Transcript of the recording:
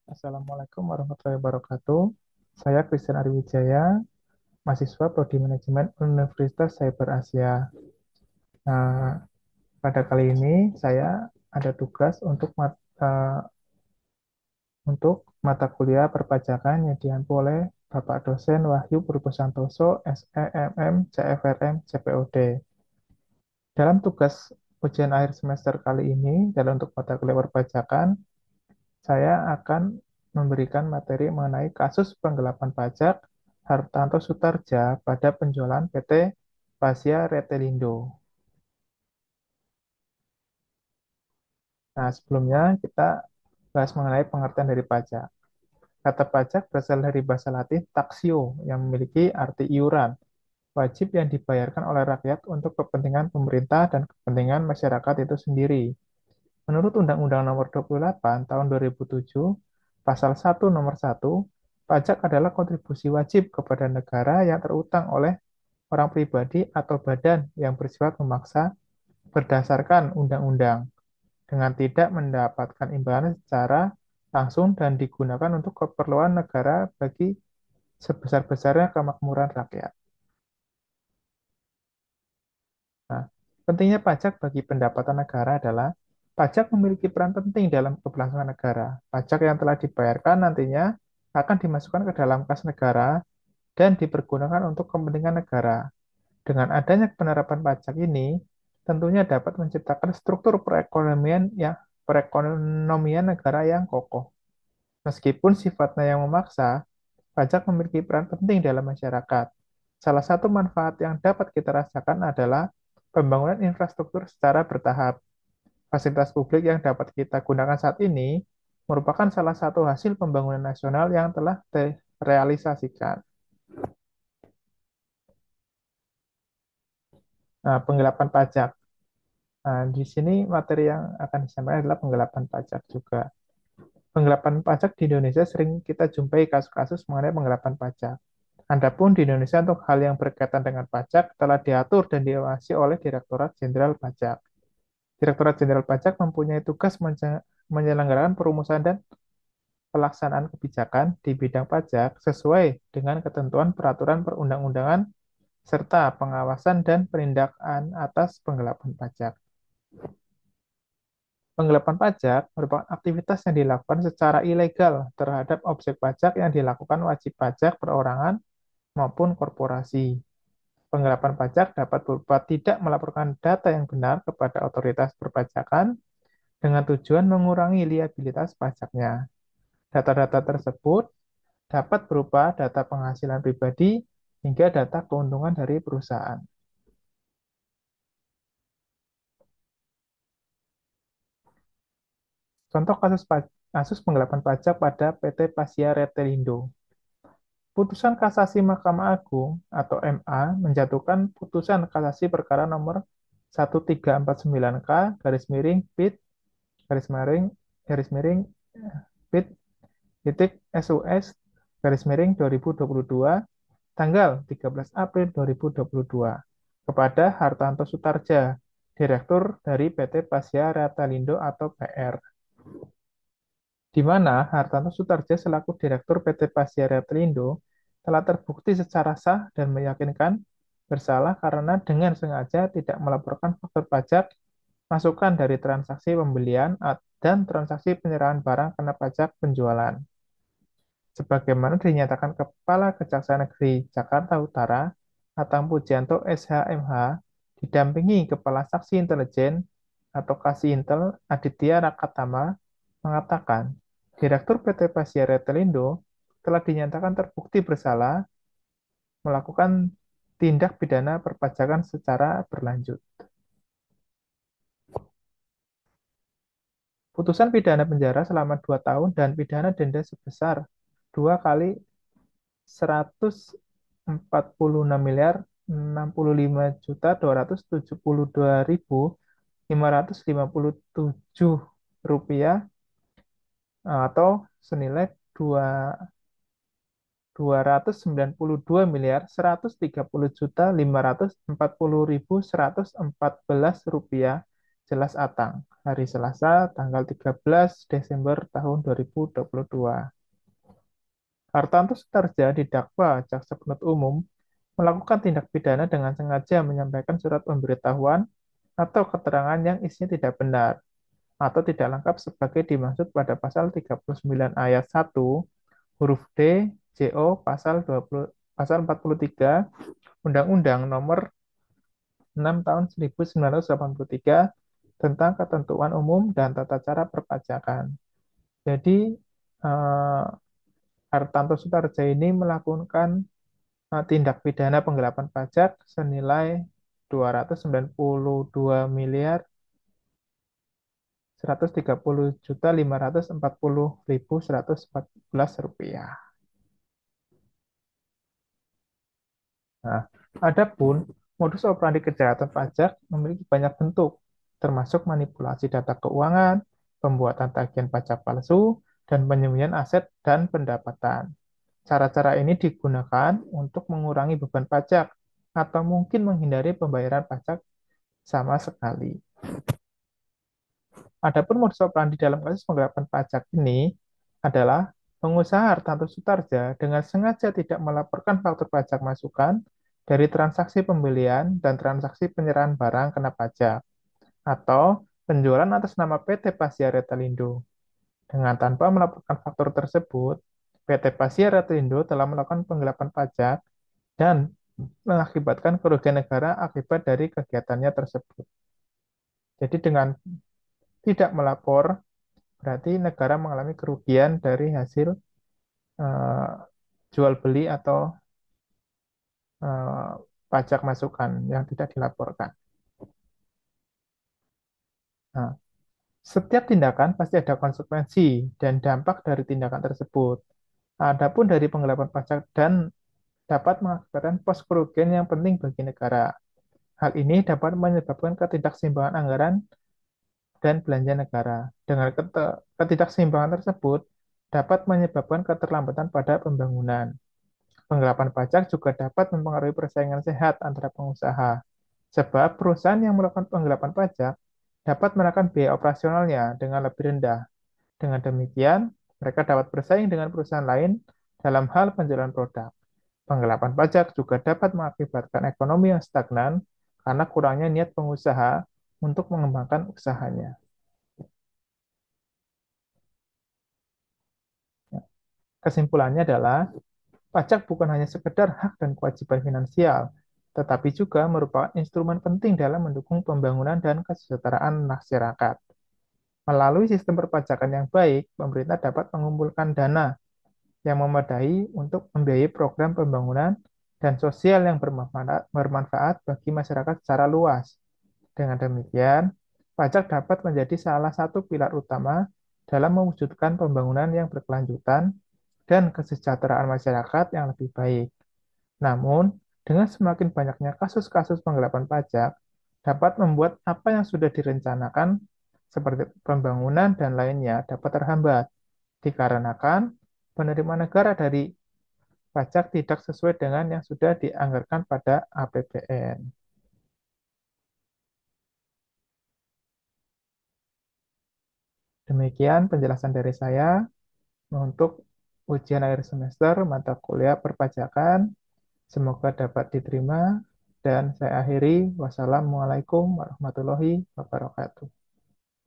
Assalamualaikum warahmatullahi wabarakatuh. Saya Christian Ariwijaya, mahasiswa Prodi Manajemen Universitas Cyber Asia. Nah, pada kali ini saya ada tugas untuk mata kuliah perpajakan yang diampu oleh Bapak dosen Wahyu Purwosantoso, SEMM, CFRM, CPOD. Dalam tugas ujian akhir semester kali ini, dalam untuk mata kuliah perpajakan, saya akan memberikan materi mengenai kasus penggelapan pajak Hartanto Sutarja pada penjualan PT Pasya Retelindo. Nah, sebelumnya kita bahas mengenai pengertian dari pajak. Kata pajak berasal dari bahasa Latin taxio yang memiliki arti iuran, wajib yang dibayarkan oleh rakyat untuk kepentingan pemerintah dan kepentingan masyarakat itu sendiri. Menurut Undang-Undang Nomor 28 Tahun 2007, Pasal 1 Nomor 1, pajak adalah kontribusi wajib kepada negara yang terutang oleh orang pribadi atau badan yang bersifat memaksa berdasarkan undang-undang dengan tidak mendapatkan imbalan secara langsung dan digunakan untuk keperluan negara bagi sebesar-besarnya kemakmuran rakyat. Nah, pentingnya pajak bagi pendapatan negara adalah pajak memiliki peran penting dalam keberlangsungan negara. Pajak yang telah dibayarkan nantinya akan dimasukkan ke dalam kas negara dan dipergunakan untuk kepentingan negara. Dengan adanya penerapan pajak ini, tentunya dapat menciptakan struktur perekonomian negara yang kokoh. Meskipun sifatnya yang memaksa, pajak memiliki peran penting dalam masyarakat. Salah satu manfaat yang dapat kita rasakan adalah pembangunan infrastruktur secara bertahap. Fasilitas publik yang dapat kita gunakan saat ini merupakan salah satu hasil pembangunan nasional yang telah terrealisasikan. Nah, penggelapan pajak. Nah, di sini materi yang akan disampaikan adalah penggelapan pajak juga. Penggelapan pajak di Indonesia sering kita jumpai kasus-kasus mengenai penggelapan pajak. Adapun di Indonesia untuk hal yang berkaitan dengan pajak telah diatur dan diawasi oleh Direktorat Jenderal Pajak. Direktorat Jenderal Pajak mempunyai tugas menyelenggarakan perumusan dan pelaksanaan kebijakan di bidang pajak sesuai dengan ketentuan peraturan perundang-undangan serta pengawasan dan penindakan atas penggelapan pajak. Penggelapan pajak merupakan aktivitas yang dilakukan secara ilegal terhadap objek pajak yang dilakukan wajib pajak perorangan maupun korporasi. Penggelapan pajak dapat berupa tidak melaporkan data yang benar kepada otoritas perpajakan dengan tujuan mengurangi liabilitas pajaknya. Data-data tersebut dapat berupa data penghasilan pribadi hingga data keuntungan dari perusahaan. Contoh kasus penggelapan pajak pada PT Pasya Retelindo. Putusan Kasasi Mahkamah Agung atau MA menjatuhkan putusan kasasi perkara nomor 1349K garis miring PIT garis miring garis miring PIT titik SUS garis miring 2022 tanggal 13 April 2022 kepada Hartanto Sutarja, Direktur dari PT Pasya Ratalindo atau PR, di mana Hartanto Sutarja selaku Direktur PT Pasya Ratalindo telah terbukti secara sah dan meyakinkan bersalah karena dengan sengaja tidak melaporkan faktur pajak masukan dari transaksi pembelian dan transaksi penyerahan barang kena pajak penjualan. Sebagaimana dinyatakan Kepala Kejaksaan Negeri Jakarta Utara, Atang Pujianto SHMH, didampingi Kepala Saksi Intelijen atau Kasintel Aditya Rakatama, mengatakan, Direktur PT Pasya Retelindo telah dinyatakan terbukti bersalah melakukan tindak pidana perpajakan secara berlanjut. Putusan pidana penjara selama 2 tahun dan pidana denda sebesar 2 kali 146 miliar 65.272.557 rupiah atau senilai 292 miliar 130.540.114 rupiah jelas Atang, hari Selasa, tanggal 13 Desember tahun 2022. Hartanto Sutarja didakwa jaksa penuntut umum melakukan tindak pidana dengan sengaja menyampaikan surat pemberitahuan atau keterangan yang isinya tidak benar atau tidak lengkap sebagai dimaksud pada pasal 39 ayat 1 huruf D, JO pasal 43 Undang-Undang Nomor 6 Tahun 1983 tentang Ketentuan Umum dan Tata Cara Perpajakan. Jadi, eh, Hartanto Sutarja ini melakukan tindak pidana penggelapan pajak senilai 299.130.540.114 rupiah. Nah, adapun modus operandi kejahatan pajak memiliki banyak bentuk, termasuk manipulasi data keuangan, pembuatan tagihan pajak palsu, dan penyembunyian aset dan pendapatan. Cara-cara ini digunakan untuk mengurangi beban pajak atau mungkin menghindari pembayaran pajak sama sekali. Adapun modus operandi dalam kasus penggelapan pajak ini adalah pengusaha Hartanto Sutarja dengan sengaja tidak melaporkan faktur pajak masukan dari transaksi pembelian dan transaksi penyerahan barang kena pajak atau penjualan atas nama PT Pasya Retelindo. Dengan tanpa melaporkan faktur tersebut, PT Pasya Retelindo telah melakukan penggelapan pajak dan mengakibatkan kerugian negara akibat dari kegiatannya tersebut. Jadi dengan tidak melapor, berarti negara mengalami kerugian dari hasil eh, jual beli atau eh, pajak masukan yang tidak dilaporkan. Nah, setiap tindakan pasti ada konsekuensi dan dampak dari tindakan tersebut. Adapun dari penggelapan pajak dan dapat mengakibatkan pos kerugian yang penting bagi negara. Hal ini dapat menyebabkan ketidakseimbangan anggaran dan belanja negara. Dengan ketidakseimbangan tersebut dapat menyebabkan keterlambatan pada pembangunan. Penggelapan pajak juga dapat mempengaruhi persaingan sehat antara pengusaha, sebab perusahaan yang melakukan penggelapan pajak dapat menekan biaya operasionalnya dengan lebih rendah. Dengan demikian, mereka dapat bersaing dengan perusahaan lain dalam hal penjualan produk. Penggelapan pajak juga dapat mengakibatkan ekonomi yang stagnan karena kurangnya niat pengusaha untuk mengembangkan usahanya. Kesimpulannya adalah, pajak bukan hanya sekedar hak dan kewajiban finansial, tetapi juga merupakan instrumen penting dalam mendukung pembangunan dan kesejahteraan masyarakat. Melalui sistem perpajakan yang baik, pemerintah dapat mengumpulkan dana yang memadai untuk membiayai program pembangunan dan sosial yang bermanfaat bagi masyarakat secara luas. Dengan demikian, pajak dapat menjadi salah satu pilar utama dalam mewujudkan pembangunan yang berkelanjutan dan kesejahteraan masyarakat yang lebih baik. Namun, dengan semakin banyaknya kasus-kasus penggelapan pajak, dapat membuat apa yang sudah direncanakan, seperti pembangunan dan lainnya, dapat terhambat, dikarenakan penerimaan negara dari pajak tidak sesuai dengan yang sudah dianggarkan pada APBN. Demikian penjelasan dari saya untuk ujian akhir semester mata kuliah perpajakan. Semoga dapat diterima dan saya akhiri. Wassalamualaikum warahmatullahi wabarakatuh.